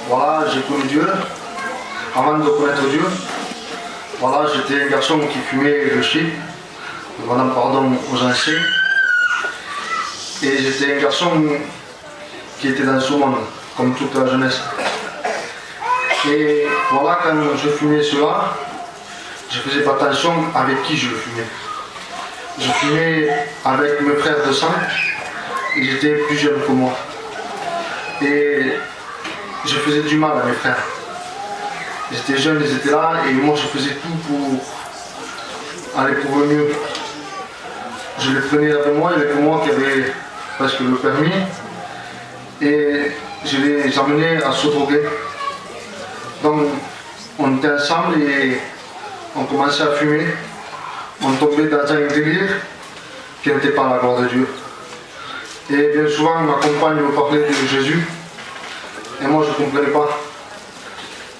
Voilà, j'ai connu Dieu. Avant de connaître Dieu, voilà, j'étais un garçon qui fumait le shit, demandant pardon aux anciens. Et j'étais un garçon qui était dans ce monde, comme toute la jeunesse. Et voilà, quand je fumais cela, je ne faisais pas attention avec qui je le fumais. Je fumais avec mes frères de sang, ils étaient plus jeunes que moi. Et je faisais du mal à mes frères. Ils étaient jeunes, ils étaient là, et moi je faisais tout pour aller pour le mieux. Je les prenais avec moi, il y avait que moi qui avait presque le permis, et je les emmenais à se droguer. Donc on était ensemble et on commençait à fumer. On tombait dans un délire qui n'était pas la gloire de Dieu. Et bien souvent ma compagne me parlait de Jésus, et moi je ne comprenais pas.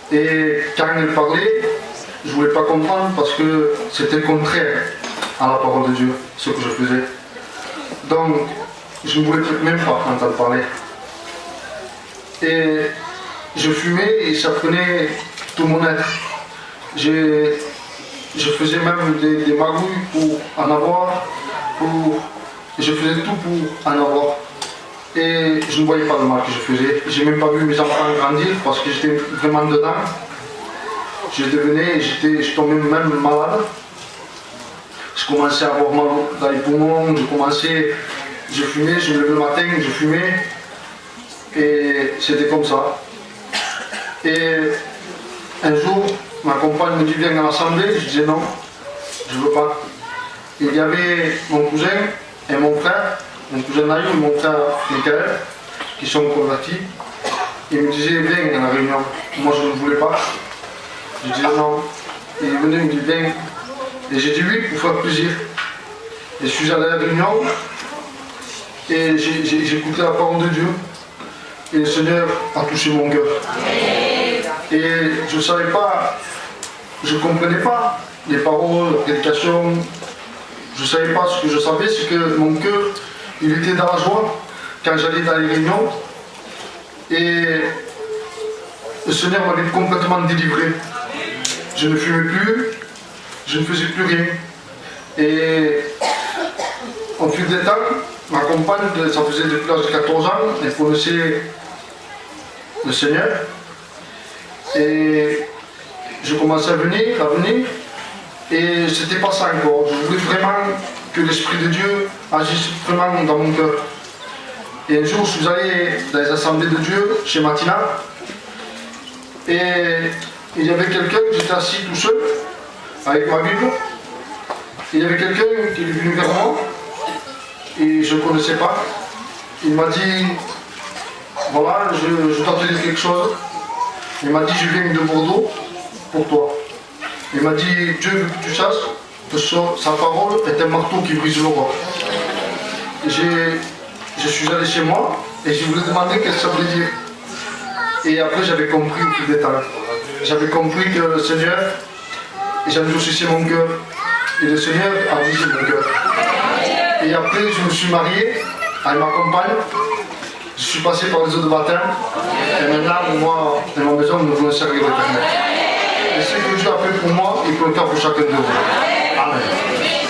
Et quand elle parlait, je ne voulais pas comprendre parce que c'était contraire à la parole de Dieu, ce que je faisais. Donc, je ne voulais même pas entendre parler. Et je fumais et ça prenait tout mon être. Je faisais même des magouilles pour en avoir, je faisais tout pour en avoir. Et je ne voyais pas le mal que je faisais. Je n'ai même pas vu mes enfants grandir parce que j'étais vraiment dedans. Je tombais même malade. Je commençais à avoir mal dans les poumons, je fumais, je me levais le matin, je fumais. Et c'était comme ça. Et un jour, ma compagne me dit viens à l'assemblée, je disais non, je ne veux pas. Il y avait mon cousin et mon frère, mon cousin Naïm et mon frère Michael, qui sont convertis. Ils me disaient viens à la réunion. Moi je ne voulais pas. Je disais non. Et ils venaient me dire viens. Et j'ai dit oui pour faire plaisir. Et je suis allé à la réunion et j'ai écouté la parole de Dieu. Et le Seigneur a touché mon cœur. Et je ne savais pas, je ne comprenais pas les paroles, la prédication. Je ne savais pas. Ce que je savais, c'est que mon cœur, il était dans la joie quand j'allais dans les réunions. Et le Seigneur m'avait complètement délivré. Je ne fumais plus, je ne faisais plus rien. Et au fil des temps, ma compagne, ça faisait depuis l'âge de 14 ans, elle connaissait le Seigneur. Et je commençais à venir, et c'était pas ça encore. Je voulais vraiment que l'Esprit de Dieu agisse vraiment dans mon cœur. Et un jour, je suis allé dans les assemblées de Dieu, chez Matina, et il y avait quelqu'un, j'étais assis tout seul, avec ma Bible, il y avait quelqu'un qui est venu vers moi, et je ne connaissais pas. Il m'a dit, voilà, je dois te dire quelque chose. Il m'a dit, je viens de Bordeaux pour toi. Il m'a dit, Dieu veut que tu saches que sa parole est un marteau qui brise le roc. Je suis allé chez moi et je voulais demander qu'est-ce que ça voulait dire. Et après j'avais compris au fil des temps. J'avais compris que le Seigneur, j'endurcissais mon cœur. Et le Seigneur a brisé mon cœur. Et après je me suis marié avec ma compagne. Je suis passé par les eaux de baptême. Et maintenant, moi et ma maison, nous voulons servir l'Éternel. Et ce que Dieu a fait pour moi, il peut le faire pour chacun de vous. Amen.